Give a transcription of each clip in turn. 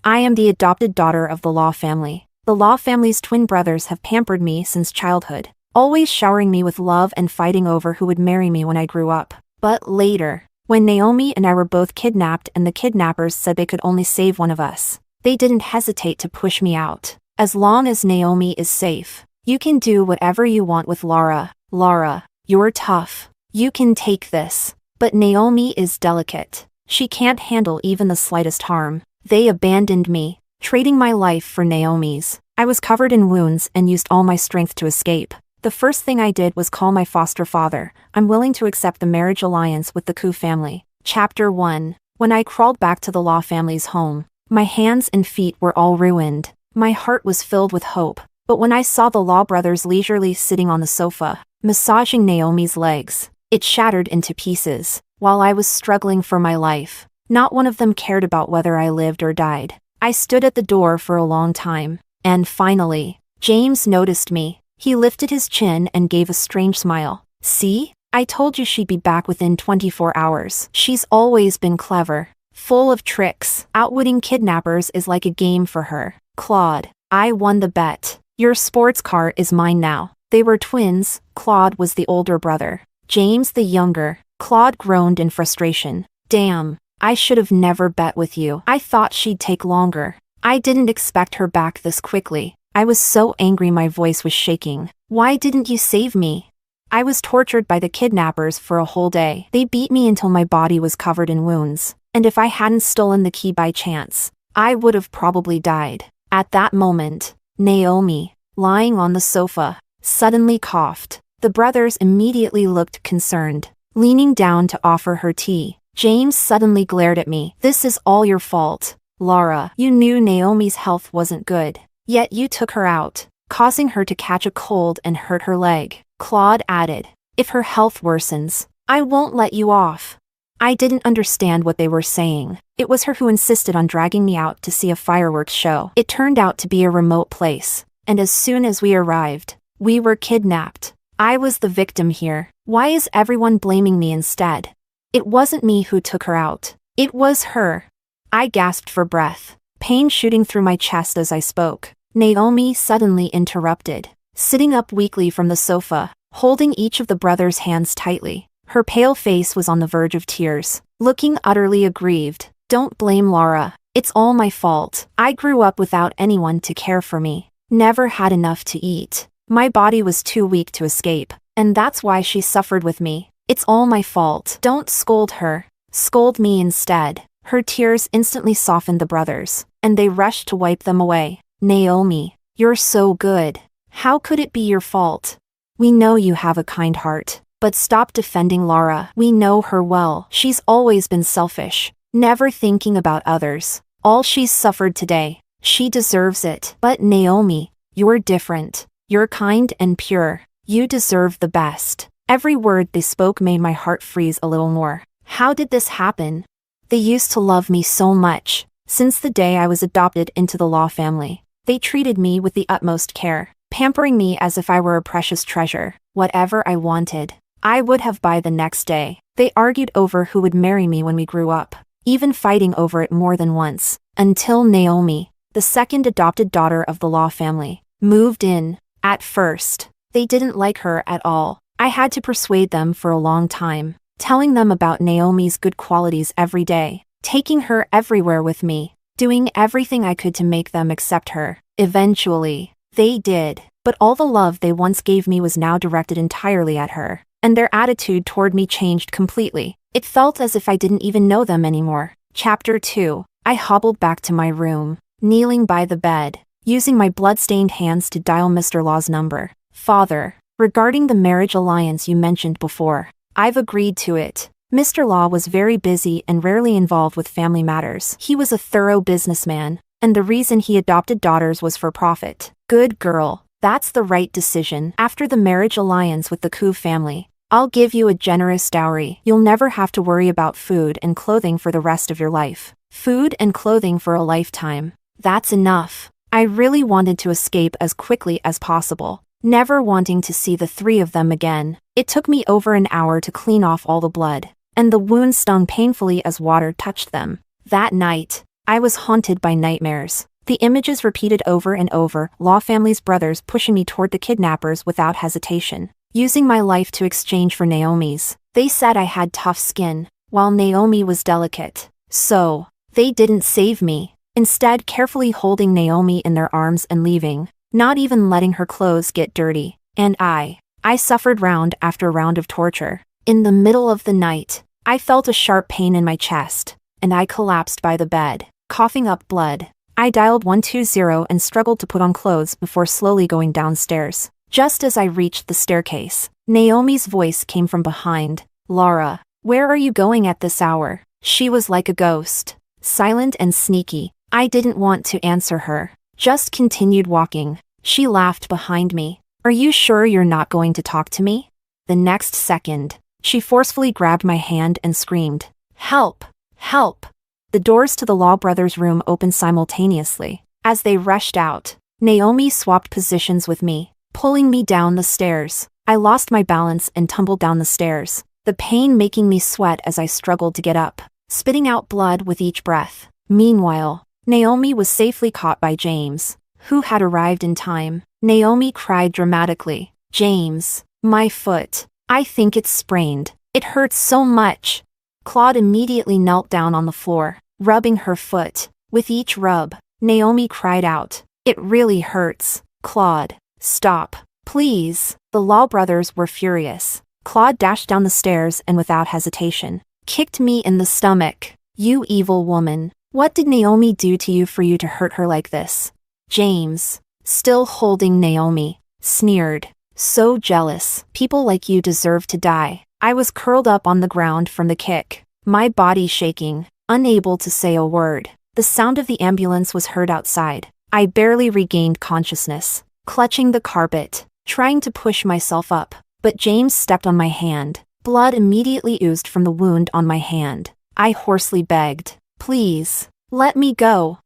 I am the adopted daughter of the Law family. The Law family's twin brothers have pampered me since childhood, always showering me with love and fighting over who would marry me when I grew up. But later, when Naomi and I were both kidnapped and the kidnappers said they could only save one of us, they didn't hesitate to push me out. As long as Naomi is safe, you can do whatever you want with Lara. Lara, you're tough. You can take this. But Naomi is delicate. She can't handle even the slightest harm. They abandoned me, trading my life for Naomi's. I was covered in wounds and used all my strength to escape. The first thing I did was call my foster father. I'm willing to accept the marriage alliance with the Koo family. Chapter 1. When I crawled back to the Law family's home, my hands and feet were all ruined. My heart was filled with hope. But when I saw the Law brothers leisurely sitting on the sofa, massaging Naomi's legs, it shattered into pieces. While I was struggling for my life, not one of them cared about whether I lived or died. I stood at the door for a long time. And finally, James noticed me. He lifted his chin and gave a strange smile. See? I told you she'd be back within 24 hours. She's always been clever, full of tricks. Outwitting kidnappers is like a game for her. Claude, I won the bet. Your sports car is mine now. They were twins. Claude was the older brother, James the younger. Claude groaned in frustration. Damn, I should have never bet with you. I thought she'd take longer. I didn't expect her back this quickly. I was so angry my voice was shaking. Why didn't you save me? I was tortured by the kidnappers for a whole day. They beat me until my body was covered in wounds. And if I hadn't stolen the key by chance, I would have probably died. At that moment, Naomi, lying on the sofa, suddenly coughed. The brothers immediately looked concerned. Leaning down to offer her tea, James suddenly glared at me. This is all your fault. Lara, you knew Naomi's health wasn't good. Yet you took her out, causing her to catch a cold and hurt her leg. Claude added, if her health worsens, I won't let you off. I didn't understand what they were saying. It was her who insisted on dragging me out to see a fireworks show. It turned out to be a remote place, and as soon as we arrived, we were kidnapped. I was the victim here. Why is everyone blaming me instead? It wasn't me who took her out. It was her. I gasped for breath, pain shooting through my chest as I spoke. Naomi suddenly interrupted, sitting up weakly from the sofa, holding each of the brothers' hands tightly. Her pale face was on the verge of tears, looking utterly aggrieved. Don't blame Lara. It's all my fault. I grew up without anyone to care for me. Never had enough to eat. My body was too weak to escape, and that's why she suffered with me. It's all my fault. Don't scold her. Scold me instead. Her tears instantly softened the brothers, and they rushed to wipe them away. Naomi, you're so good. How could it be your fault? We know you have a kind heart, but stop defending Lara. We know her well. She's always been selfish, never thinking about others. All she's suffered today, she deserves it. But Naomi, you're different. You're kind and pure. You deserve the best. Every word they spoke made my heart freeze a little more. How did this happen? They used to love me so much. Since the day I was adopted into the Law family, they treated me with the utmost care, pampering me as if I were a precious treasure. Whatever I wanted, I would have by the next day. They argued over who would marry me when we grew up, even fighting over it more than once, until Naomi, the second adopted daughter of the Law family, moved in. At first, they didn't like her at all. I had to persuade them for a long time, telling them about Naomi's good qualities every day, taking her everywhere with me, doing everything I could to make them accept her. Eventually, they did, but all the love they once gave me was now directed entirely at her, and their attitude toward me changed completely. It felt as if I didn't even know them anymore. Chapter 2. I hobbled back to my room, kneeling by the bed, using my blood-stained hands to dial Mr. Law's number. Father, regarding the marriage alliance you mentioned before, I've agreed to it. Mr. Law was very busy and rarely involved with family matters. He was a thorough businessman, and the reason he adopted daughters was for profit. Good girl. That's the right decision. After the marriage alliance with the Koo family, I'll give you a generous dowry. You'll never have to worry about food and clothing for the rest of your life. Food and clothing for a lifetime. That's enough. I really wanted to escape as quickly as possible, never wanting to see the three of them again. It took me over an hour to clean off all the blood, and the wounds stung painfully as water touched them. That night, I was haunted by nightmares. The images repeated over and over, Law family's brothers pushing me toward the kidnappers without hesitation, using my life to exchange for Naomi's. They said I had tough skin, while Naomi was delicate. So, they didn't save me, instead carefully holding Naomi in their arms and leaving, not even letting her clothes get dirty. And I suffered round after round of torture. In the middle of the night, I felt a sharp pain in my chest, and I collapsed by the bed, coughing up blood. I dialed 120 and struggled to put on clothes before slowly going downstairs. Just as I reached the staircase, Naomi's voice came from behind. "Laura, where are you going at this hour?" She was like a ghost, silent and sneaky. I didn't want to answer her, just continued walking. She laughed behind me. "Are you sure you're not going to talk to me?" The next second, she forcefully grabbed my hand and screamed, "Help! Help!" The doors to the Law brothers' room opened simultaneously. As they rushed out, Naomi swapped positions with me, pulling me down the stairs. I lost my balance and tumbled down the stairs, the pain making me sweat as I struggled to get up, spitting out blood with each breath. Meanwhile, Naomi was safely caught by James, who had arrived in time. Naomi cried dramatically, "James, my foot. I think it's sprained. It hurts so much." Claude immediately knelt down on the floor, rubbing her foot. With each rub, Naomi cried out, "It really hurts. Claude, stop, please." The Law brothers were furious. Claude dashed down the stairs and without hesitation, kicked me in the stomach. "You evil woman. What did Naomi do to you for you to hurt her like this?" James, still holding Naomi, sneered, "So jealous. People like you deserve to die." I was curled up on the ground from the kick, my body shaking, unable to say a word. The sound of the ambulance was heard outside. I barely regained consciousness, clutching the carpet, trying to push myself up, but James stepped on my hand. Blood immediately oozed from the wound on my hand. I hoarsely begged, "Please, let me go.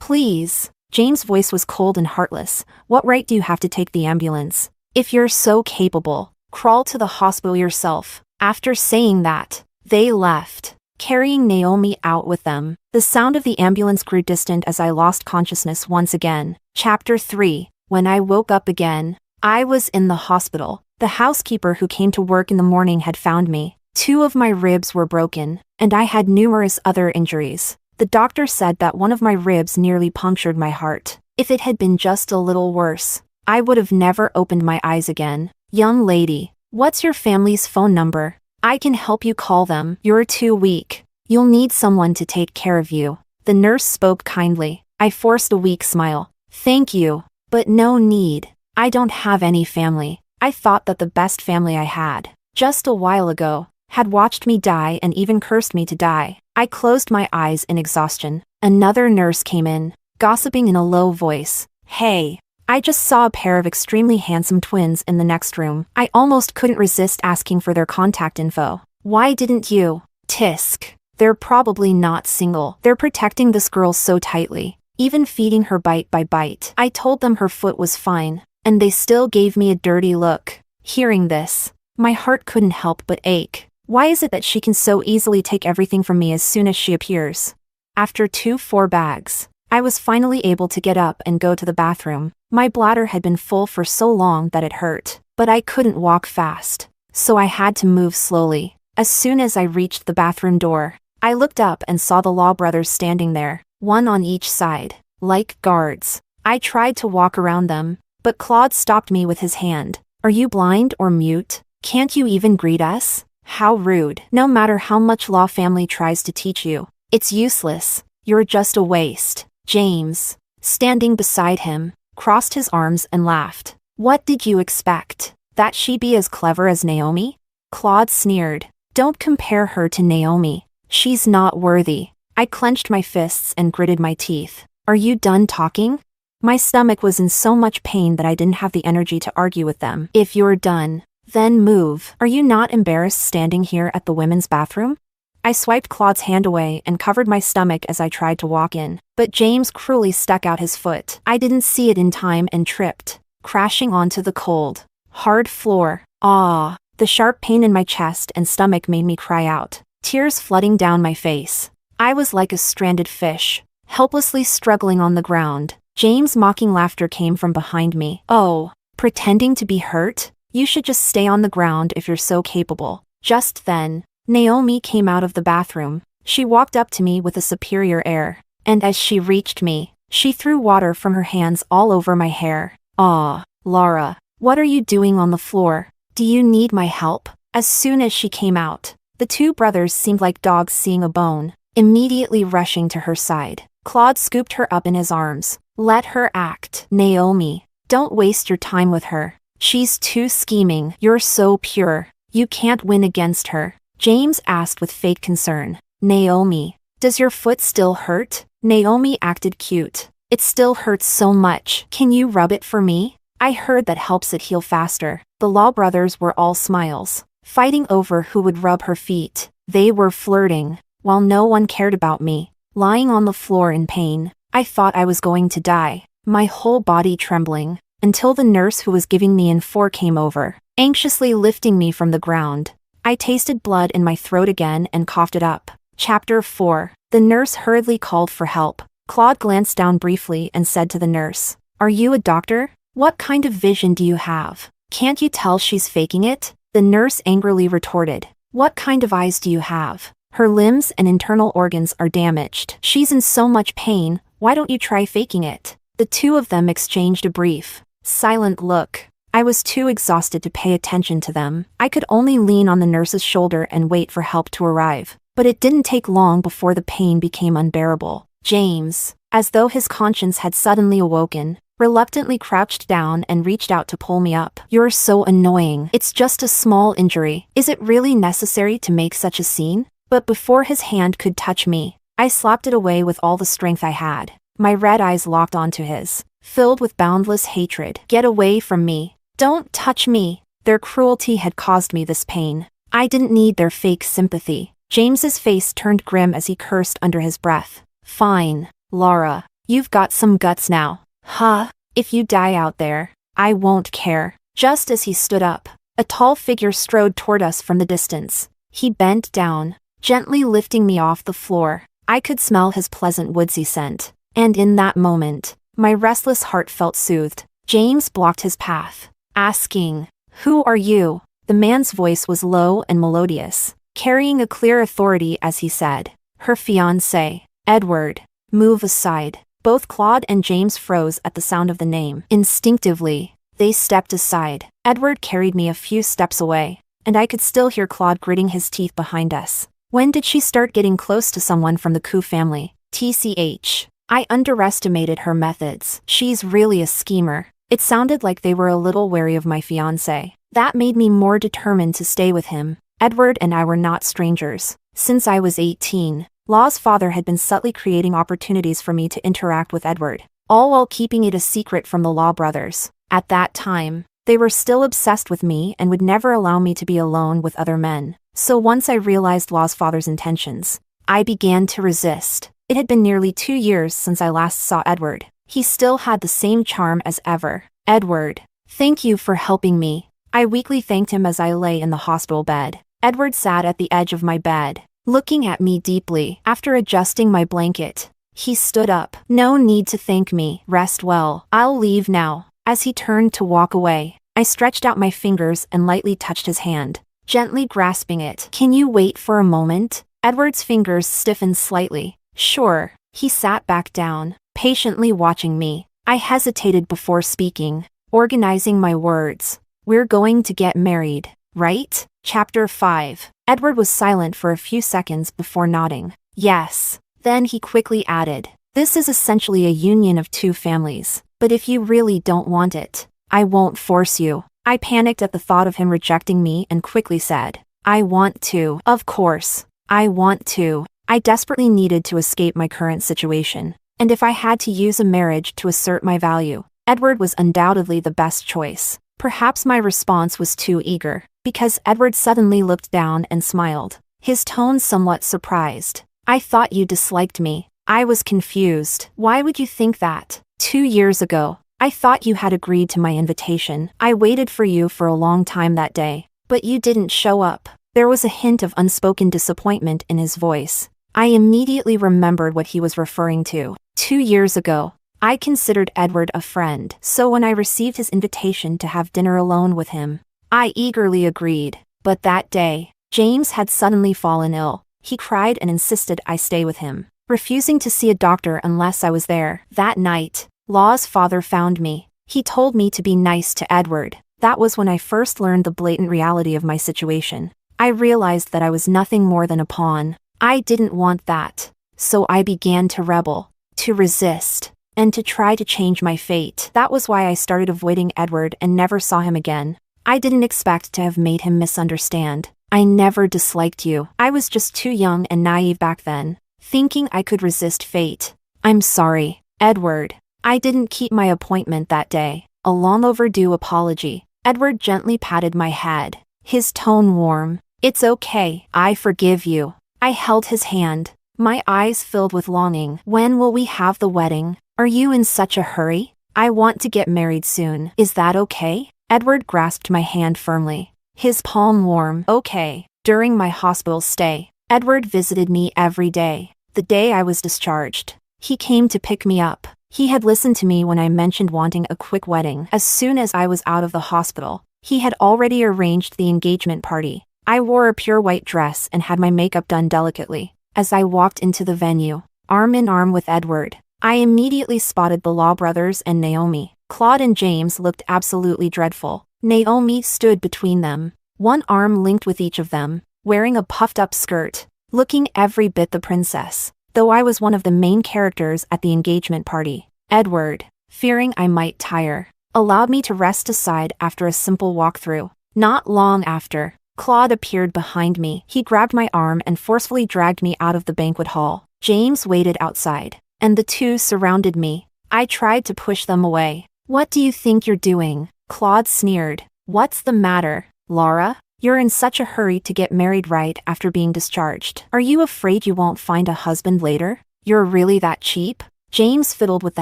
Please." James' voice was cold and heartless. "What right do you have to take the ambulance? If you're so capable, crawl to the hospital yourself." After saying that, they left, carrying Naomi out with them. The sound of the ambulance grew distant as I lost consciousness once again. Chapter 3. When I woke up again, I was in the hospital. The housekeeper who came to work in the morning had found me. 2 of my ribs were broken, and I had numerous other injuries. The doctor said that one of my ribs nearly punctured my heart. If it had been just a little worse, I would have never opened my eyes again. "Young lady, what's your family's phone number? I can help you call them." "You're too weak. You'll need someone to take care of you." The nurse spoke kindly. I forced a weak smile. "Thank you, but no need. I don't have any family." I thought that the best family I had, just a while ago, had watched me die and even cursed me to die. I closed my eyes in exhaustion. Another nurse came in, gossiping in a low voice. "Hey, I just saw a pair of extremely handsome twins in the next room." I almost couldn't resist asking for their contact info. "Why didn't you?" "Tisk. They're probably not single. They're protecting this girl so tightly, even feeding her bite by bite." I told them her foot was fine, and they still gave me a dirty look. Hearing this, my heart couldn't help but ache. Why is it that she can so easily take everything from me as soon as she appears? After 4 bags, I was finally able to get up and go to the bathroom. My bladder had been full for so long that it hurt, but I couldn't walk fast, so I had to move slowly. As soon as I reached the bathroom door, I looked up and saw the Law brothers standing there, one on each side, like guards. I tried to walk around them, but Claude stopped me with his hand. "Are you blind or mute? Can't you even greet us?" How rude. No matter how much Law family tries to teach you, it's useless. You're just a waste. James, standing beside him, crossed his arms and laughed. "What did you expect? That she'd be as clever as Naomi?" Claude sneered. "Don't compare her to Naomi. She's not worthy." I clenched my fists and gritted my teeth. "Are you done talking?" My stomach was in so much pain that I didn't have the energy to argue with them. "If you're done, then move. Are you not embarrassed standing here at the women's bathroom?" I swiped Claude's hand away and covered my stomach as I tried to walk in, but James cruelly stuck out his foot. I didn't see it in time and tripped, crashing onto the cold, hard floor. Ah! The sharp pain in my chest and stomach made me cry out, tears flooding down my face. I was like a stranded fish, helplessly struggling on the ground. James' mocking laughter came from behind me. Oh, pretending to be hurt? You should just stay on the ground if you're so capable. Just then, Naomi came out of the bathroom. She walked up to me with a superior air, and as she reached me, she threw water from her hands all over my hair. "Aw, Laura, what are you doing on the floor? Do you need my help?" As soon as she came out, the two brothers seemed like dogs seeing a bone, immediately rushing to her side. Claude scooped her up in his arms. "Let her act. Naomi, don't waste your time with her. She's too scheming. You're so pure. You can't win against her." James asked with fake concern. "Naomi, does your foot still hurt?" Naomi acted cute. "It still hurts so much. Can you rub it for me? I heard that helps it heal faster." The Law brothers were all smiles, fighting over who would rub her feet. They were flirting, while no one cared about me. Lying on the floor in pain, I thought I was going to die, my whole body trembling, until the nurse who was giving me N4 came over, anxiously lifting me from the ground. I tasted blood in my throat again and coughed it up. Chapter 4. The nurse hurriedly called for help. Claude glanced down briefly and said to the nurse, "Are you a doctor? What kind of vision do you have? Can't you tell she's faking it?" The nurse angrily retorted, "What kind of eyes do you have? Her limbs and internal organs are damaged. She's in so much pain, why don't you try faking it?" The two of them exchanged a brief, silent look. I was too exhausted to pay attention to them. I could only lean on the nurse's shoulder and wait for help to arrive. But it didn't take long before the pain became unbearable. James, as though his conscience had suddenly awoken, reluctantly crouched down and reached out to pull me up. "You're so annoying. It's just a small injury. Is it really necessary to make such a scene?" But before his hand could touch me, I slapped it away with all the strength I had. My red eyes locked onto his, filled with boundless hatred. "Get away from me. Don't touch me." Their cruelty had caused me this pain. I didn't need their fake sympathy. James's face turned grim as he cursed under his breath. "Fine, Laura. You've got some guts now. Huh? If you die out there, I won't care." Just as he stood up, a tall figure strode toward us from the distance. He bent down, gently lifting me off the floor. I could smell his pleasant woodsy scent, and in that moment, my restless heart felt soothed. James blocked his path, asking, "Who are you?" The man's voice was low and melodious, carrying a clear authority as he said, "Her fiancé, Edward." "Move aside." Both Claude and James froze at the sound of the name. Instinctively, they stepped aside. Edward carried me a few steps away, and I could still hear Claude gritting his teeth behind us. When did she start getting close to someone from the Koo family? TCH. I underestimated her methods. She's really a schemer. It sounded like they were a little wary of my fiancé. That made me more determined to stay with him. Edward and I were not strangers. Since I was 18, Law's father had been subtly creating opportunities for me to interact with Edward, all while keeping it a secret from the Law brothers. At that time, they were still obsessed with me and would never allow me to be alone with other men. So once I realized Law's father's intentions, I began to resist. It had been nearly 2 years since I last saw Edward. He still had the same charm as ever. "Edward, thank you for helping me." I weakly thanked him as I lay in the hospital bed. Edward sat at the edge of my bed, looking at me deeply. After adjusting my blanket, he stood up. "No need to thank me. Rest well. I'll leave now." As he turned to walk away, I stretched out my fingers and lightly touched his hand, gently grasping it. "Can you wait for a moment?" Edward's fingers stiffened slightly. "Sure." He sat back down, patiently watching me. I hesitated before speaking, organizing my words. "We're going to get married, right?" Chapter 5. Edward was silent for a few seconds before nodding. "Yes." Then he quickly added, "This is essentially a union of two families, but if you really don't want it, I won't force you." I panicked at the thought of him rejecting me and quickly said, "I want to." "Of course, I want to." I desperately needed to escape my current situation, and if I had to use a marriage to assert my value, Edward was undoubtedly the best choice. Perhaps my response was too eager, because Edward suddenly looked down and smiled, his tone somewhat surprised. "I thought you disliked me." I was confused. "Why would you think that? 2 years ago, I thought you had agreed to my invitation. I waited for you for a long time that day, but you didn't show up." There was a hint of unspoken disappointment in his voice. I immediately remembered what he was referring to. 2 years ago, I considered Edward a friend, so when I received his invitation to have dinner alone with him, I eagerly agreed. But that day, James had suddenly fallen ill. He cried and insisted I stay with him, refusing to see a doctor unless I was there. That night, Law's father found me. He told me to be nice to Edward. That was when I first learned the blatant reality of my situation. I realized that I was nothing more than a pawn. I didn't want that. So I began to rebel, to resist, and to try to change my fate. That was why I started avoiding Edward and never saw him again. I didn't expect to have made him misunderstand. I never disliked you. I was just too young and naive back then, thinking I could resist fate. I'm sorry, Edward. I didn't keep my appointment that day. A long overdue apology. Edward gently patted my head, his tone warm. It's okay, I forgive you. I held his hand, my eyes filled with longing. When will we have the wedding? Are you in such a hurry? I want to get married soon. Is that okay? Edward grasped my hand firmly, his palm warm. Okay. During my hospital stay, Edward visited me every day. The day I was discharged, he came to pick me up. He had listened to me when I mentioned wanting a quick wedding. As soon as I was out of the hospital, he had already arranged the engagement party. I wore a pure white dress and had my makeup done delicately. As I walked into the venue, arm in arm with Edward, I immediately spotted the Law brothers and Naomi. Claude and James looked absolutely dreadful. Naomi stood between them, one arm linked with each of them, wearing a puffed-up skirt, looking every bit the princess. Though I was one of the main characters at the engagement party, Edward, fearing I might tire, allowed me to rest aside after a simple walkthrough. Not long after, Claude appeared behind me. He grabbed my arm and forcefully dragged me out of the banquet hall. James waited outside, and the two surrounded me. I tried to push them away. What do you think you're doing? Claude sneered. What's the matter, Laura? You're in such a hurry to get married right after being discharged. Are you afraid you won't find a husband later? You're really that cheap? James fiddled with the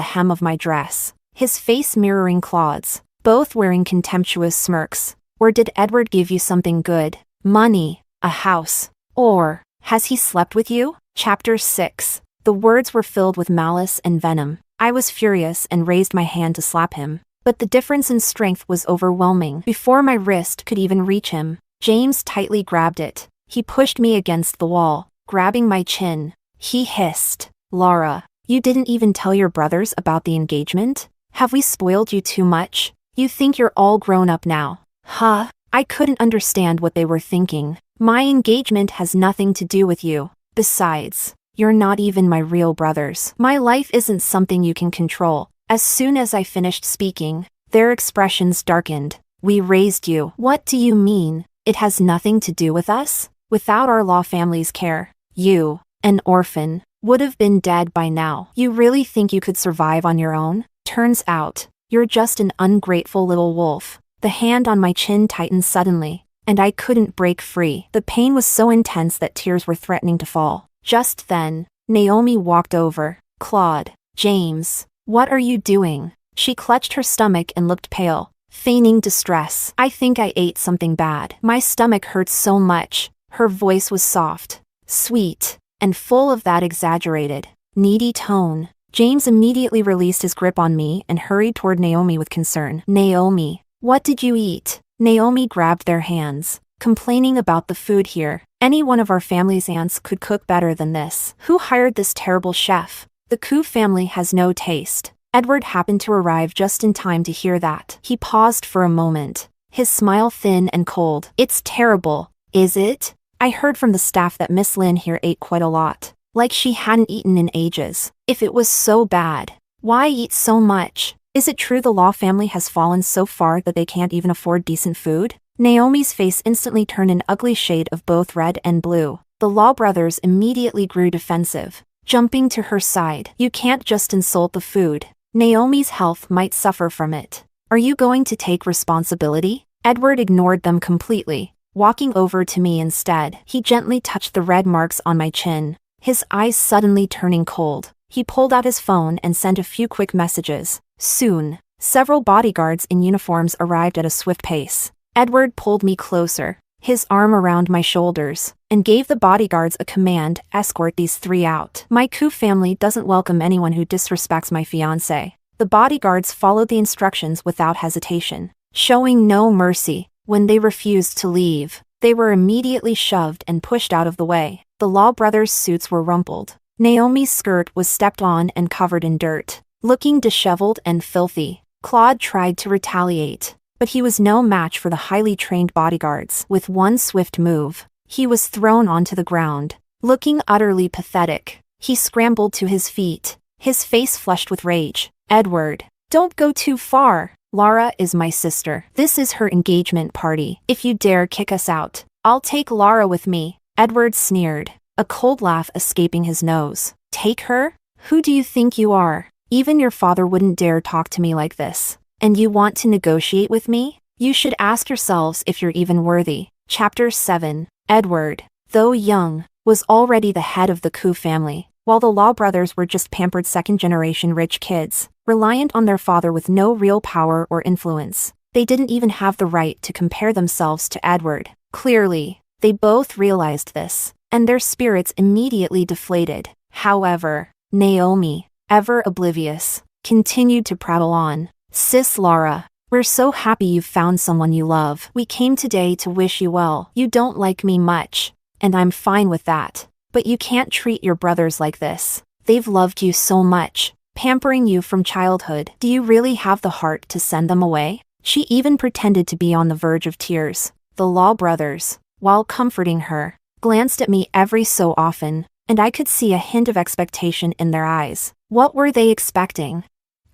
hem of my dress, his face mirroring Claude's, both wearing contemptuous smirks. Or did Edward give you something good? Money, a house, or has he slept with you? Chapter 6. The words were filled with malice and venom. I was furious and raised my hand to slap him, but the difference in strength was overwhelming. Before my wrist could even reach him, James tightly grabbed it. He pushed me against the wall, grabbing my chin. He hissed, Laura, you didn't even tell your brothers about the engagement? Have we spoiled you too much? You think you're all grown up now? Huh? I couldn't understand what they were thinking. My engagement has nothing to do with you. Besides, you're not even my real brothers. My life isn't something you can control. As soon as I finished speaking, their expressions darkened. We raised you. What do you mean? It has nothing to do with us? Without our Law family's care, you, an orphan, would have been dead by now. You really think you could survive on your own? Turns out, you're just an ungrateful little wolf. The hand on my chin tightened suddenly, and I couldn't break free. The pain was so intense that tears were threatening to fall. Just then, Naomi walked over. Claude, James, what are you doing? She clutched her stomach and looked pale, feigning distress. I think I ate something bad. My stomach hurts so much. Her voice was soft, sweet, and full of that exaggerated, needy tone. James immediately released his grip on me and hurried toward Naomi with concern. Naomi, what did you eat? Naomi grabbed their hands, complaining about the food here. Any one of our family's aunts could cook better than this. Who hired this terrible chef? The Koo family has no taste. Edward happened to arrive just in time to hear that. He paused for a moment, his smile thin and cold. It's terrible, is it? I heard from the staff that Miss Lynn here ate quite a lot, like she hadn't eaten in ages. If it was so bad, why eat so much? Is it true the Law family has fallen so far that they can't even afford decent food? Naomi's face instantly turned an ugly shade of both red and blue. The Law brothers immediately grew defensive, jumping to her side. You can't just insult the food. Naomi's health might suffer from it. Are you going to take responsibility? Edward ignored them completely, walking over to me instead. He gently touched the red marks on my chin, his eyes suddenly turning cold. He pulled out his phone and sent a few quick messages. Soon, several bodyguards in uniforms arrived at a swift pace. Edward pulled me closer, his arm around my shoulders, and gave the bodyguards a command: escort these three out. My Ku family doesn't welcome anyone who disrespects my fiancé. The bodyguards followed the instructions without hesitation, showing no mercy. When they refused to leave, they were immediately shoved and pushed out of the way. The Law brothers' suits were rumpled. Naomi's skirt was stepped on and covered in dirt. Looking disheveled and filthy, Claude tried to retaliate, but he was no match for the highly trained bodyguards. With one swift move, he was thrown onto the ground. Looking utterly pathetic, he scrambled to his feet, his face flushed with rage. "Edward, don't go too far. Lara is my sister. This is her engagement party. If you dare kick us out, I'll take Lara with me." Edward sneered, a cold laugh escaping his nose. "Take her? Who do you think you are? Even your father wouldn't dare talk to me like this. And you want to negotiate with me? You should ask yourselves if you're even worthy." Chapter 7. Edward, though young, was already the head of the Ku family, while the Law brothers were just pampered second-generation rich kids, reliant on their father with no real power or influence. They didn't even have the right to compare themselves to Edward. Clearly, they both realized this, and their spirits immediately deflated. However, Naomi, ever oblivious, continued to prattle on. "Sis Lara, we're so happy you've found someone you love. We came today to wish you well. You don't like me much, and I'm fine with that. But you can't treat your brothers like this. They've loved you so much, pampering you from childhood. Do you really have the heart to send them away?" She even pretended to be on the verge of tears. The Law brothers, while comforting her, glanced at me every so often, and I could see a hint of expectation in their eyes. What were they expecting?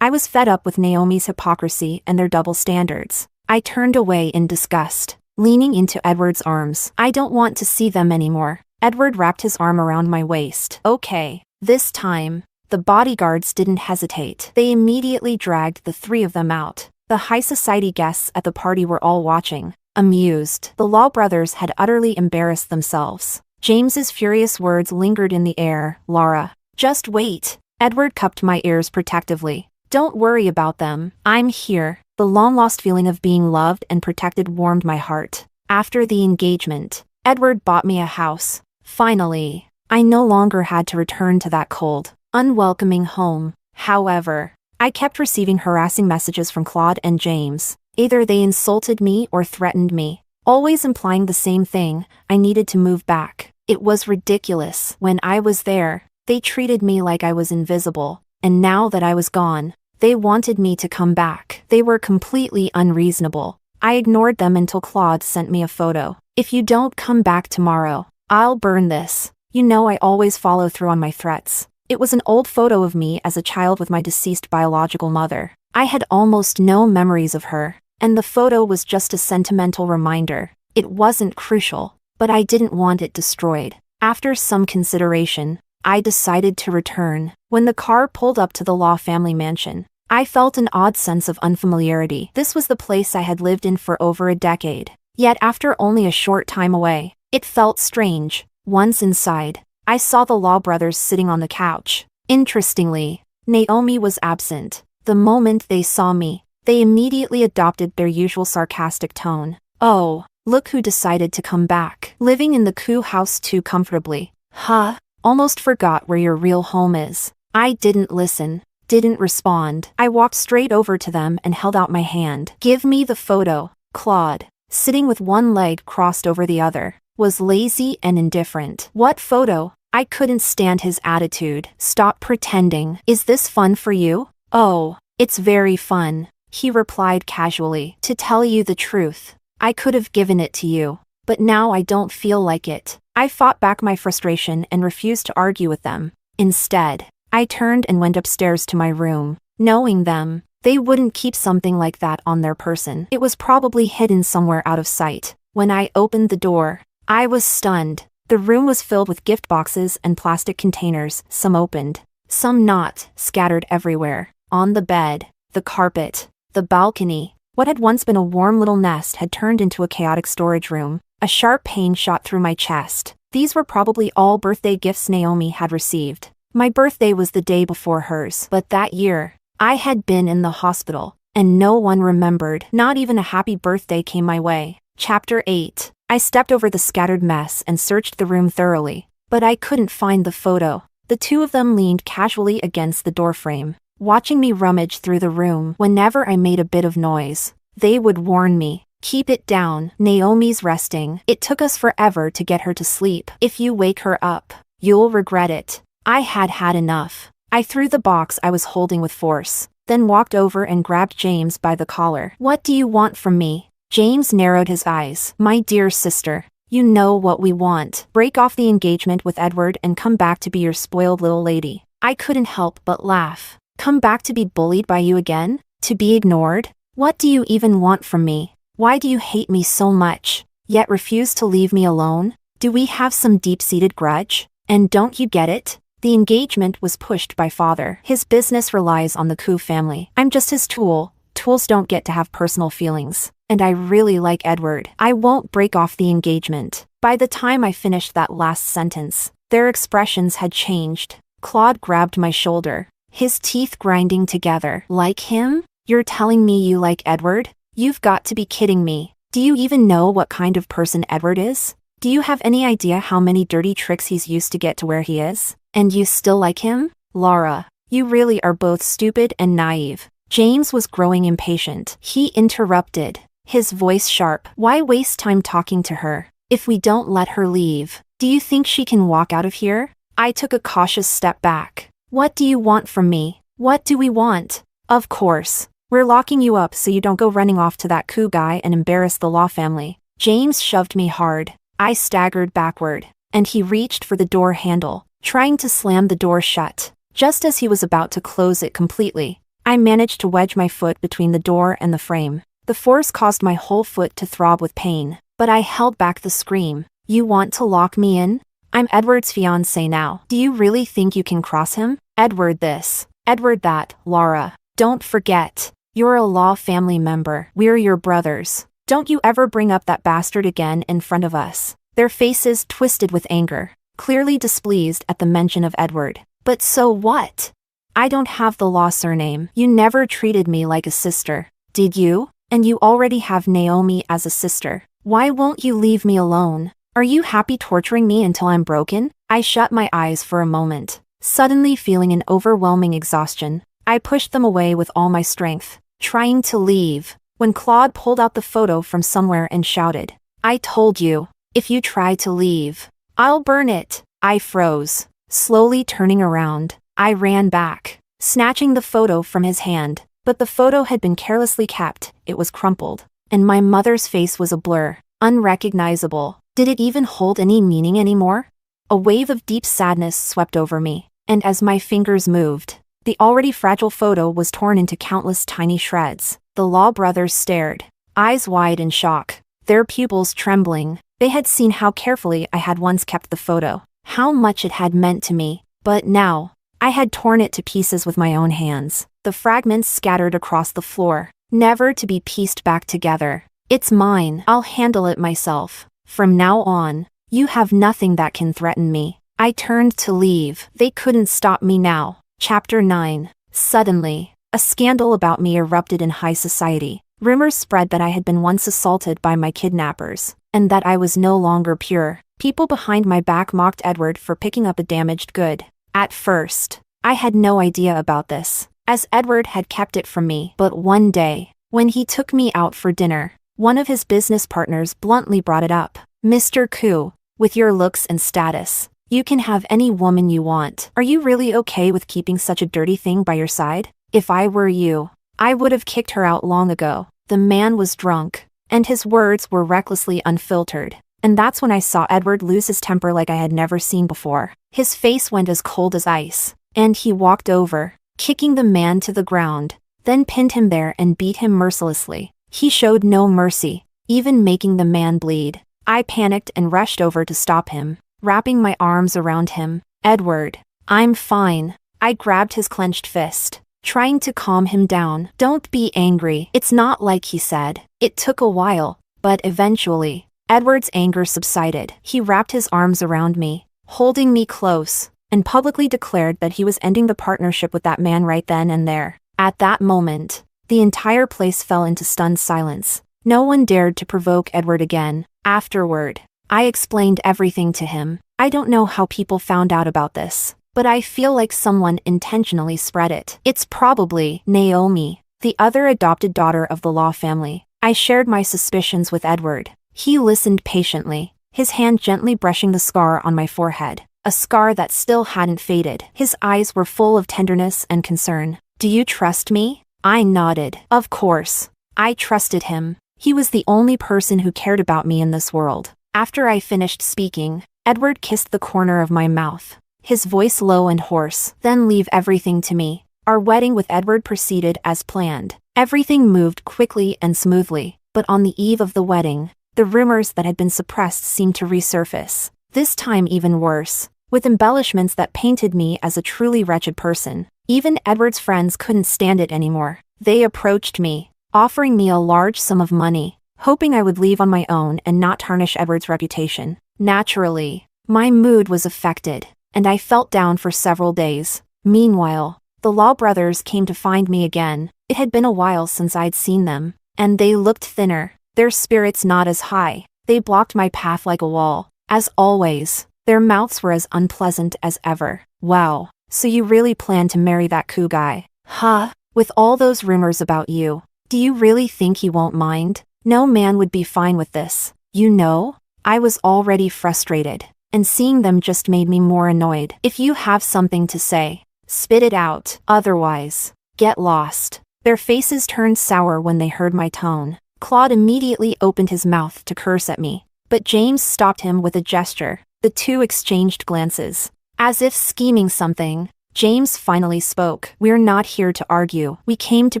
I was fed up with Naomi's hypocrisy and their double standards. I turned away in disgust, leaning into Edward's arms. "I don't want to see them anymore." Edward wrapped his arm around my waist. "Okay." This time, the bodyguards didn't hesitate. They immediately dragged the three of them out. The high society guests at the party were all watching, amused. The Law brothers had utterly embarrassed themselves. James's furious words lingered in the air. "Lara, just wait." Edward cupped my ears protectively. "Don't worry about them. I'm here." The long-lost feeling of being loved and protected warmed my heart. After the engagement, Edward bought me a house. Finally, I no longer had to return to that cold, unwelcoming home. However, I kept receiving harassing messages from Claude and James. Either they insulted me or threatened me, always implying the same thing: I needed to move back. It was ridiculous. When I was there, they treated me like I was invisible, and now that I was gone, they wanted me to come back. They were completely unreasonable. I ignored them until Claude sent me a photo. "If you don't come back tomorrow, I'll burn this. You know I always follow through on my threats." It was an old photo of me as a child with my deceased biological mother. I had almost no memories of her, and the photo was just a sentimental reminder. It wasn't crucial, but I didn't want it destroyed. After some consideration, I decided to return. When the car pulled up to the Law family mansion, I felt an odd sense of unfamiliarity. This was the place I had lived in for over a decade. Yet after only a short time away, it felt strange. Once inside, I saw the Law brothers sitting on the couch. Interestingly, Naomi was absent. The moment they saw me, they immediately adopted their usual sarcastic tone. "Oh, look who decided to come back. Living in the Ku house too comfortably. Huh? Almost forgot where your real home is." I didn't listen, didn't respond. I walked straight over to them and held out my hand. "Give me the photo." Claude, sitting with one leg crossed over the other, was lazy and indifferent. "What photo?" I couldn't stand his attitude. "Stop pretending. Is this fun for you?" "Oh, it's very fun," he replied casually. "To tell you the truth, I could have given it to you, but now I don't feel like it." I fought back my frustration and refused to argue with them. Instead, I turned and went upstairs to my room. Knowing them, they wouldn't keep something like that on their person. It was probably hidden somewhere out of sight. When I opened the door, I was stunned. The room was filled with gift boxes and plastic containers, some opened, some not, scattered everywhere. On the bed, the carpet, the balcony. What had once been a warm little nest had turned into a chaotic storage room. A sharp pain shot through my chest. These were probably all birthday gifts Naomi had received. My birthday was the day before hers, but that year, I had been in the hospital, and no one remembered. Not even a happy birthday came my way. Chapter 8. I stepped over the scattered mess and searched the room thoroughly, but I couldn't find the photo. The two of them leaned casually against the doorframe, watching me rummage through the room. Whenever I made a bit of noise, they would warn me, "Keep it down, Naomi's resting. It took us forever to get her to sleep. If you wake her up, you'll regret it." I had had enough. I threw the box I was holding with force, then walked over and grabbed James by the collar. "What do you want from me?" James narrowed his eyes. "My dear sister, you know what we want. Break off the engagement with Edward and come back to be your spoiled little lady." I couldn't help but laugh. "Come back to be bullied by you again? To be ignored? What do you even want from me? Why do you hate me so much, yet refuse to leave me alone? Do we have some deep-seated grudge? And don't you get it? The engagement was pushed by father. His business relies on the Koo family. I'm just his tool. Tools don't get to have personal feelings. And I really like Edward. I won't break off the engagement." By the time I finished that last sentence, their expressions had changed. Claude grabbed my shoulder, his teeth grinding together. "Like him? You're telling me you like Edward? You've got to be kidding me. Do you even know what kind of person Edward is? Do you have any idea how many dirty tricks he's used to get to where he is? And you still like him? Laura, you really are both stupid and naive." James was growing impatient. He interrupted, his voice sharp. "Why waste time talking to her? If we don't let her leave, do you think she can walk out of here?" I took a cautious step back. "What do you want from me? What do we want?" "Of course, we're locking you up so you don't go running off to that Koo guy and embarrass the Law family." James shoved me hard. I staggered backward, and he reached for the door handle, trying to slam the door shut. Just as he was about to close it completely, I managed to wedge my foot between the door and the frame. The force caused my whole foot to throb with pain, but I held back the scream. "You want to lock me in? I'm Edward's fiancé now. Do you really think you can cross him? Edward this, Edward that, Laura. Don't forget, you're a Law family member. We're your brothers. Don't you ever bring up that bastard again in front of us." Their faces twisted with anger, clearly displeased at the mention of Edward. "But so what? I don't have the Law surname. You never treated me like a sister, did you? And you already have Naomi as a sister. Why won't you leave me alone? Are you happy torturing me until I'm broken?" I shut my eyes for a moment, suddenly feeling an overwhelming exhaustion. I pushed them away with all my strength, trying to leave, when Claude pulled out the photo from somewhere and shouted, "I told you, if you try to leave, I'll burn it." I froze, slowly turning around. I ran back, snatching the photo from his hand, but the photo had been carelessly kept. It was crumpled, and my mother's face was a blur, unrecognizable. Did it even hold any meaning anymore? A wave of deep sadness swept over me, and as my fingers moved, the already fragile photo was torn into countless tiny shreds. The Law brothers stared, eyes wide in shock, their pupils trembling. They had seen how carefully I had once kept the photo, how much it had meant to me, but now, I had torn it to pieces with my own hands. The fragments scattered across the floor, never to be pieced back together. "It's mine. I'll handle it myself. From now on, you have nothing that can threaten me." I turned to leave. They couldn't stop me now. Chapter 9. Suddenly, a scandal about me erupted in high society. Rumors spread that I had been once assaulted by my kidnappers, and that I was no longer pure. People behind my back mocked Edward for picking up a damaged good. At first, I had no idea about this, as Edward had kept it from me. But one day, when he took me out for dinner, one of his business partners bluntly brought it up. "Mr. Koo, with your looks and status, you can have any woman you want. Are you really okay with keeping such a dirty thing by your side? If I were you, I would have kicked her out long ago." The man was drunk, and his words were recklessly unfiltered. And that's when I saw Edward lose his temper like I had never seen before. His face went as cold as ice, and he walked over, kicking the man to the ground, then pinned him there and beat him mercilessly. He showed no mercy, even making the man bleed. I panicked and rushed over to stop him, wrapping my arms around him. "Edward, I'm fine." I grabbed his clenched fist, trying to calm him down. "Don't be angry. It's not like he said." It took a while, but eventually, Edward's anger subsided. He wrapped his arms around me, holding me close, and publicly declared that he was ending the partnership with that man right then and there. At that moment, the entire place fell into stunned silence. No one dared to provoke Edward again. Afterward, I explained everything to him. I don't know how people found out about this, but I feel like someone intentionally spread it. It's probably Naomi, the other adopted daughter of the Law family. I shared my suspicions with Edward. He listened patiently, his hand gently brushing the scar on my forehead, a scar that still hadn't faded. His eyes were full of tenderness and concern. "Do you trust me?" I nodded. Of course. I trusted him. He was the only person who cared about me in this world. After I finished speaking, Edward kissed the corner of my mouth, his voice low and hoarse. "Then leave everything to me." Our wedding with Edward proceeded as planned. Everything moved quickly and smoothly, but on the eve of the wedding, the rumors that had been suppressed seemed to resurface. This time even worse, with embellishments that painted me as a truly wretched person. Even Edward's friends couldn't stand it anymore. They approached me, offering me a large sum of money, hoping I would leave on my own and not tarnish Edward's reputation. Naturally, my mood was affected, and I felt down for several days. Meanwhile, the Law brothers came to find me again. It had been a while since I'd seen them, and they looked thinner, their spirits not as high. They blocked my path like a wall. As always, their mouths were as unpleasant as ever. "Wow, so you really plan to marry that coup guy? Huh? With all those rumors about you, do you really think he won't mind? No man would be fine with this. You know?" I was already frustrated, and seeing them just made me more annoyed. "If you have something to say, spit it out. Otherwise, get lost." Their faces turned sour when they heard my tone. Claude immediately opened his mouth to curse at me, but James stopped him with a gesture. The two exchanged glances. As if scheming something, James finally spoke. "We're not here to argue. We came to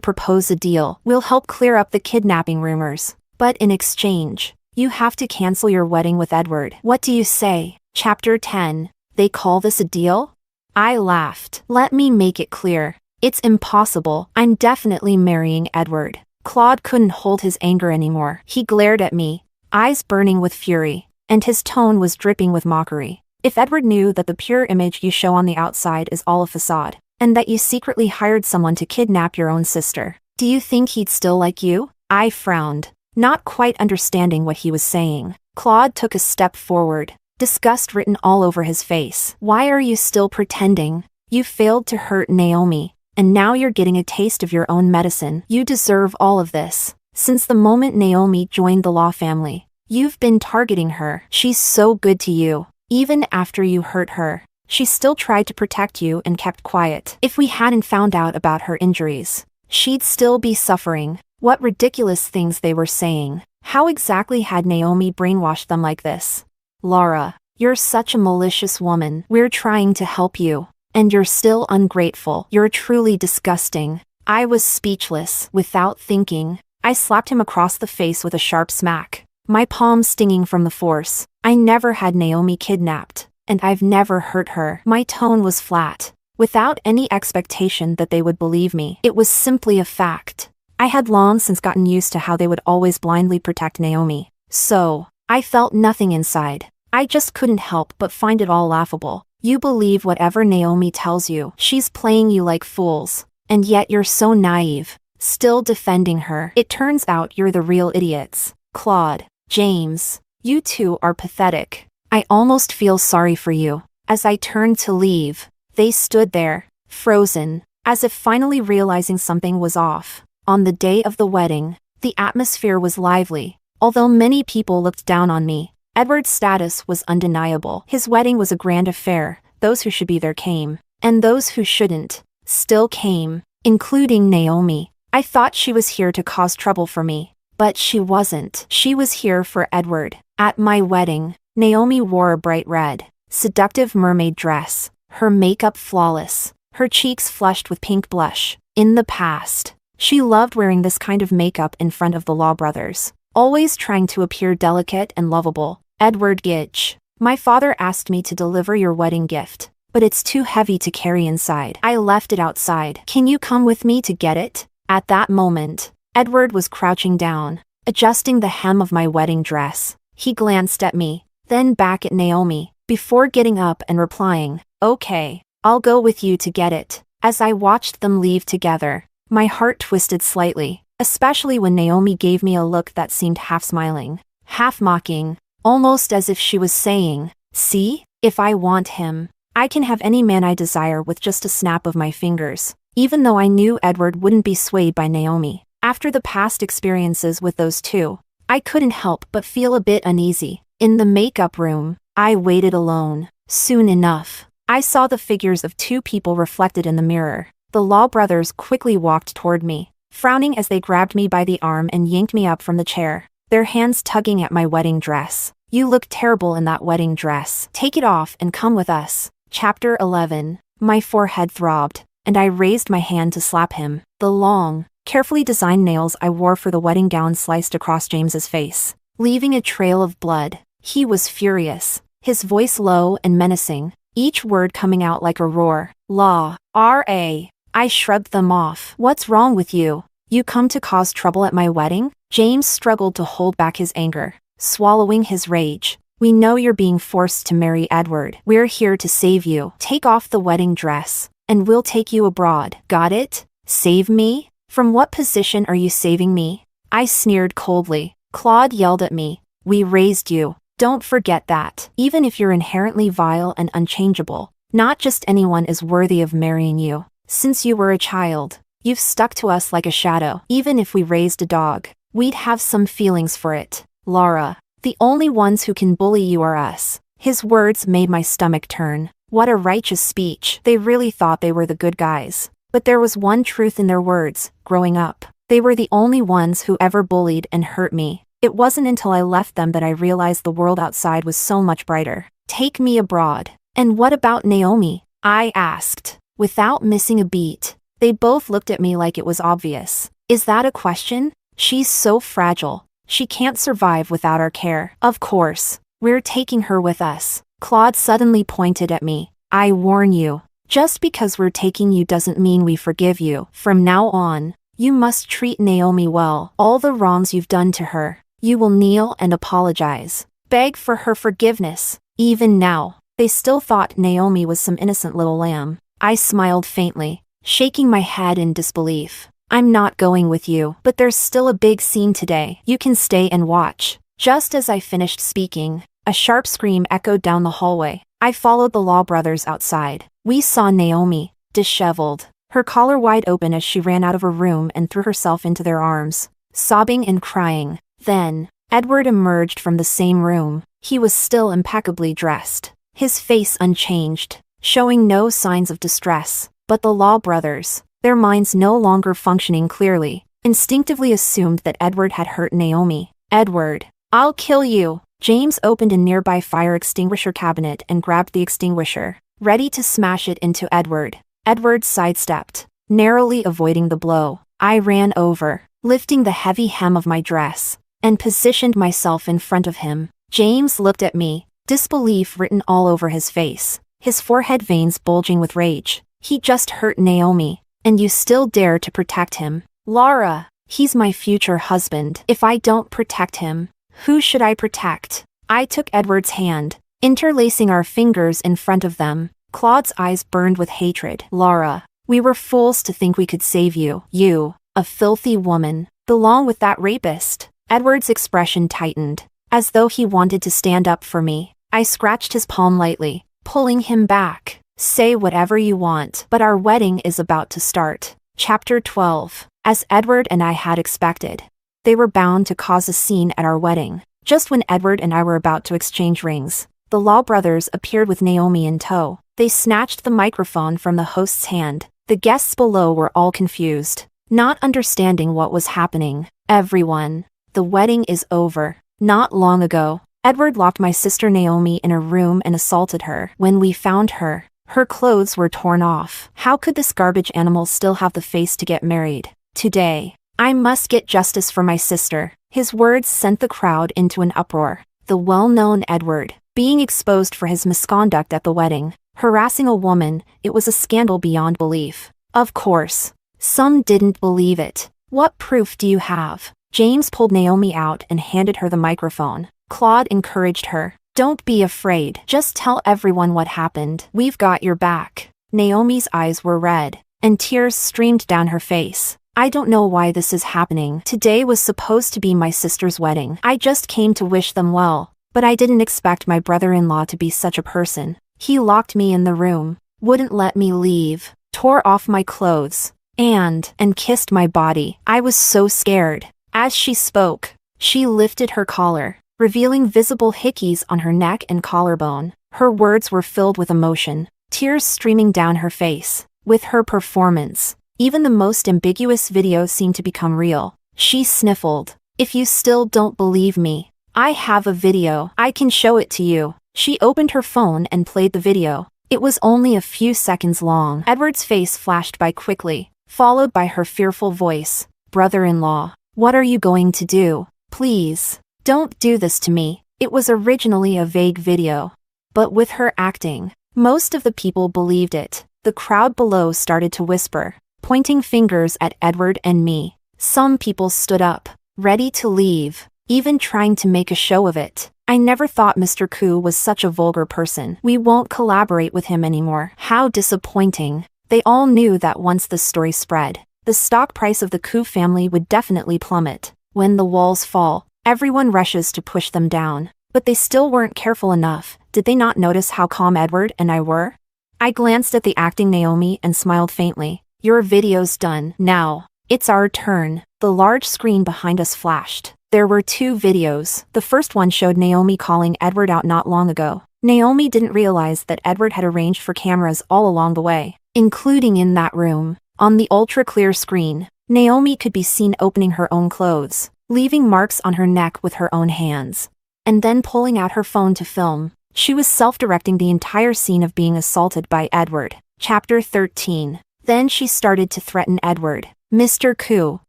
propose a deal. We'll help clear up the kidnapping rumors. But in exchange, you have to cancel your wedding with Edward. What do you say?" Chapter 10. They call this a deal? I laughed. "Let me make it clear. It's impossible. I'm definitely marrying Edward." Claude couldn't hold his anger anymore. He glared at me, eyes burning with fury, and his tone was dripping with mockery. "If Edward knew that the pure image you show on the outside is all a facade, and that you secretly hired someone to kidnap your own sister, do you think he'd still like you?" I frowned, not quite understanding what he was saying. Claude took a step forward, disgust written all over his face. "Why are you still pretending? You failed to hurt Naomi, and now you're getting a taste of your own medicine. You deserve all of this. Since the moment Naomi joined the Law family, you've been targeting her. She's so good to you. Even after you hurt her, she still tried to protect you and kept quiet. If we hadn't found out about her injuries, she'd still be suffering." What ridiculous things they were saying. How exactly had Naomi brainwashed them like this? "Laura, you're such a malicious woman. We're trying to help you, and you're still ungrateful. You're truly disgusting." I was speechless. Without thinking, I slapped him across the face with a sharp smack, my palm stinging from the force. I never had Naomi kidnapped, and I've never hurt her. My tone was flat, without any expectation that they would believe me. It was simply a fact. I had long since gotten used to how they would always blindly protect Naomi. So, I felt nothing inside. I just couldn't help but find it all laughable. You believe whatever Naomi tells you. She's playing you like fools, and yet you're so naive, still defending her. It turns out you're the real idiots. Claude, James, you two are pathetic. I almost feel sorry for you. As I turned to leave, they stood there, frozen, as if finally realizing something was off. On the day of the wedding, the atmosphere was lively. Although many people looked down on me, Edward's status was undeniable. His wedding was a grand affair. Those who should be there came, and those who shouldn't still came, including Naomi. I thought she was here to cause trouble for me, but she wasn't. She was here for Edward. At my wedding, Naomi wore a bright red, seductive mermaid dress, her makeup flawless, her cheeks flushed with pink blush. In the past, she loved wearing this kind of makeup in front of the Law brothers, always trying to appear delicate and lovable. "Edward Gitch, my father asked me to deliver your wedding gift, but it's too heavy to carry inside. I left it outside. Can you come with me to get it?" At that moment, Edward was crouching down, adjusting the hem of my wedding dress. He glanced at me, then back at Naomi, before getting up and replying, "Okay, I'll go with you to get it." As I watched them leave together, my heart twisted slightly, especially when Naomi gave me a look that seemed half smiling, half mocking, almost as if she was saying, "See, if I want him, I can have any man I desire with just a snap of my fingers." Even though I knew Edward wouldn't be swayed by Naomi, after the past experiences with those two, I couldn't help but feel a bit uneasy. In the makeup room, I waited alone. Soon enough, I saw the figures of two people reflected in the mirror. The Law brothers quickly walked toward me, frowning as they grabbed me by the arm and yanked me up from the chair, their hands tugging at my wedding dress. "You look terrible in that wedding dress. Take it off and come with us." Chapter 11. My forehead throbbed, and I raised my hand to slap him. The long, carefully designed nails I wore for the wedding gown sliced across James's face, leaving a trail of blood. He was furious, his voice low and menacing, each word coming out like a roar. "Law, R.A." I shrugged them off. "What's wrong with you? You come to cause trouble at my wedding?" James struggled to hold back his anger, swallowing his rage. "We know you're being forced to marry Edward. We're here to save you. Take off the wedding dress, and we'll take you abroad. Got it? Save me? From what position are you saving me?" I sneered coldly. Claude yelled at me. "We raised you. Don't forget that. Even if you're inherently vile and unchangeable, not just anyone is worthy of marrying you. Since you were a child, you've stuck to us like a shadow. Even if we raised a dog, we'd have some feelings for it. Laura, the only ones who can bully you are us." His words made my stomach turn. What a righteous speech. They really thought they were the good guys. But there was one truth in their words. Growing up, they were the only ones who ever bullied and hurt me. It wasn't until I left them that I realized the world outside was so much brighter. "Take me abroad. And what about Naomi?" I asked, without missing a beat. They both looked at me like it was obvious. "Is that a question? She's so fragile. She can't survive without our care." "Of course, we're taking her with us." Claude suddenly pointed at me. "I warn you, just because we're taking you doesn't mean we forgive you. From now on, you must treat Naomi well. All the wrongs you've done to her, you will kneel and apologize. Beg for her forgiveness." Even now, they still thought Naomi was some innocent little lamb. I smiled faintly, shaking my head in disbelief. "I'm not going with you, but there's still a big scene today. You can stay and watch." Just as I finished speaking, a sharp scream echoed down the hallway. I followed the Law brothers outside. We saw Naomi, disheveled, her collar wide open as she ran out of her room and threw herself into their arms, sobbing and crying. Then, Edward emerged from the same room. He was still impeccably dressed, his face unchanged, showing no signs of distress. But the Law brothers, their minds no longer functioning clearly, instinctively assumed that Edward had hurt Naomi. "Edward, I'll kill you." James opened a nearby fire extinguisher cabinet and grabbed the extinguisher, ready to smash it into Edward. Edward sidestepped, narrowly avoiding the blow. I ran over, lifting the heavy hem of my dress, and positioned myself in front of him. James looked at me, disbelief written all over his face, his forehead veins bulging with rage. "He just hurt Naomi, and you still dare to protect him? Laura, he's my future husband. If I don't protect him, who should I protect?" I took Edward's hand, interlacing our fingers in front of them. Claude's eyes burned with hatred. "Laura, we were fools to think we could save you. You, a filthy woman, belong with that rapist." Edward's expression tightened, as though he wanted to stand up for me. I scratched his palm lightly, pulling him back. "Say whatever you want, but our wedding is about to start." Chapter 12. As Edward and I had expected, they were bound to cause a scene at our wedding. Just when Edward and I were about to exchange rings, the Law brothers appeared with Naomi in tow. They snatched the microphone from the host's hand. The guests below were all confused, not understanding what was happening. "Everyone, the wedding is over. Not long ago, Edward locked my sister Naomi in a room and assaulted her. When we found her, her clothes were torn off. How could this garbage animal still have the face to get married? Today, I must get justice for my sister." His words sent the crowd into an uproar. The well-known Edward, being exposed for his misconduct at the wedding, harassing a woman, it was a scandal beyond belief. Of course, some didn't believe it. "What proof do you have?" James pulled Naomi out and handed her the microphone. Claude encouraged her. "Don't be afraid. Just tell everyone what happened. We've got your back." Naomi's eyes were red, and tears streamed down her face. I don't know why this is happening. Today was supposed to be my sister's wedding. I just came to wish them well. But I didn't expect my brother-in-law to be such a person. He locked me in the room, wouldn't let me leave, tore off my clothes, and kissed my body. I was so scared. As she spoke, she lifted her collar, revealing visible hickeys on her neck and collarbone. Her words were filled with emotion, tears streaming down her face. With her performance, even the most ambiguous video seemed to become real. She sniffled. If you still don't believe me, I have a video. I can show it to you. She opened her phone and played the video. It was only a few seconds long. Edward's face flashed by quickly, followed by her fearful voice. Brother-in-law, what are you going to do? Please, don't do this to me. It was originally a vague video. But with her acting, most of the people believed it. The crowd below started to whisper, pointing fingers at Edward and me. Some people stood up, ready to leave, even trying to make a show of it. I never thought Mr. Koo was such a vulgar person. We won't collaborate with him anymore. How disappointing. They all knew that once the story spread, the stock price of the Koo family would definitely plummet. When the walls fall, everyone rushes to push them down. But they still weren't careful enough. Did they not notice how calm Edward and I were? I glanced at the acting Naomi and smiled faintly. Your video's done. Now, it's our turn. The large screen behind us flashed. There were 2 videos. The first one showed Naomi calling Edward out not long ago. Naomi didn't realize that Edward had arranged for cameras all along the way, including in that room. On the ultra-clear screen, Naomi could be seen opening her own clothes, leaving marks on her neck with her own hands, and then pulling out her phone to film. She was self-directing the entire scene of being assaulted by Edward. Chapter 13. Then she started to threaten Edward. Mr. Koo,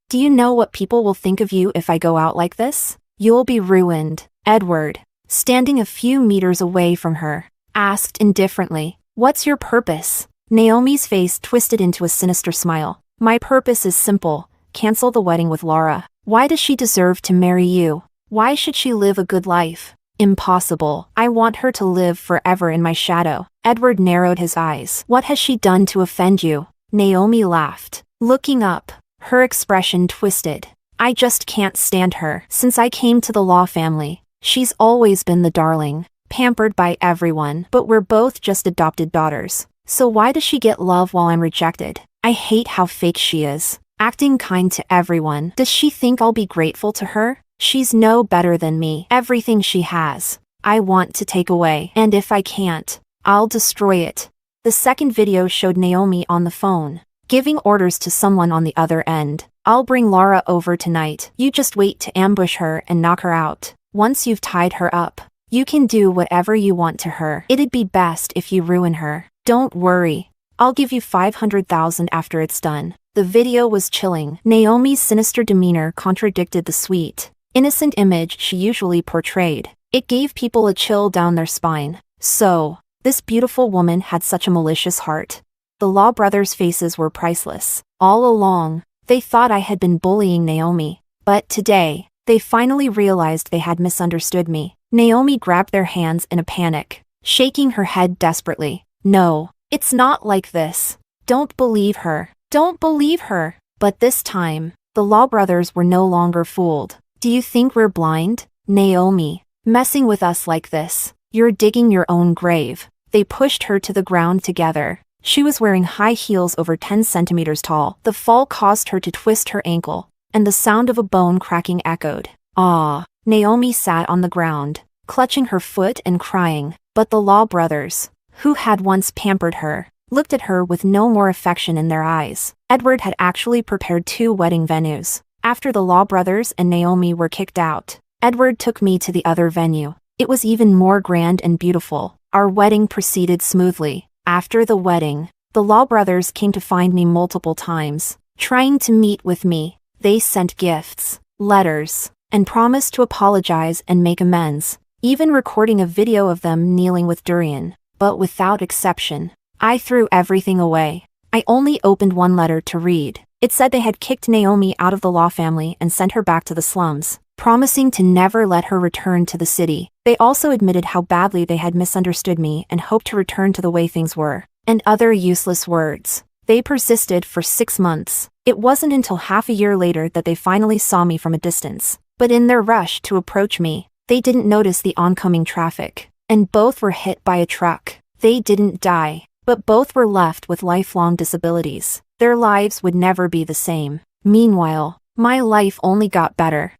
do you know what people will think of you if I go out like this? You'll be ruined. Edward, standing a few meters away from her, asked indifferently, what's your purpose? Naomi's face twisted into a sinister smile. My purpose is simple. Cancel the wedding with Laura. Why does she deserve to marry you? Why should she live a good life? Impossible. I want her to live forever in my shadow. Edward narrowed his eyes. What has she done to offend you? Naomi laughed. Looking up, her expression twisted. I just can't stand her. Since I came to the Law family, she's always been the darling, pampered by everyone. But we're both just adopted daughters. So why does she get love while I'm rejected? I hate how fake she is. Acting kind to everyone. Does she think I'll be grateful to her? She's no better than me. Everything she has, I want to take away. And if I can't, I'll destroy it. The second video showed Naomi on the phone, giving orders to someone on the other end. I'll bring Laura over tonight. You just wait to ambush her and knock her out. Once you've tied her up, you can do whatever you want to her. It'd be best if you ruin her. Don't worry. I'll give you 500,000 after it's done. The video was chilling. Naomi's sinister demeanor contradicted the sweet, innocent image she usually portrayed. It gave people a chill down their spine. So, this beautiful woman had such a malicious heart. The Law brothers' faces were priceless. All along, they thought I had been bullying Naomi. But today, they finally realized they had misunderstood me. Naomi grabbed their hands in a panic, shaking her head desperately. No, it's not like this. Don't believe her. Don't believe her. But this time, the Law brothers were no longer fooled. Do you think we're blind? Naomi, messing with us like this, you're digging your own grave. They pushed her to the ground together. She was wearing high heels over 10 centimeters tall. The fall caused her to twist her ankle, and the sound of a bone cracking echoed. Ah! Naomi sat on the ground, clutching her foot and crying. But the Law brothers, who had once pampered her, looked at her with no more affection in their eyes. Edward had actually prepared 2 wedding venues. After the Law brothers and Naomi were kicked out, Edward took me to the other venue. It was even more grand and beautiful. Our wedding proceeded smoothly. After the wedding, the Law brothers came to find me multiple times, trying to meet with me. They sent gifts, letters, and promised to apologize and make amends, even recording a video of them kneeling with Durian. But without exception, I threw everything away. I only opened one letter to read. It said they had kicked Naomi out of the Law family and sent her back to the slums, promising to never let her return to the city. They also admitted how badly they had misunderstood me and hoped to return to the way things were, and other useless words. They persisted for 6 months, It wasn't until half a year later that they finally saw me from a distance. But in their rush to approach me, they didn't notice the oncoming traffic, and both were hit by a truck. They didn't die, but both were left with lifelong disabilities. Their lives would never be the same. Meanwhile, my life only got better.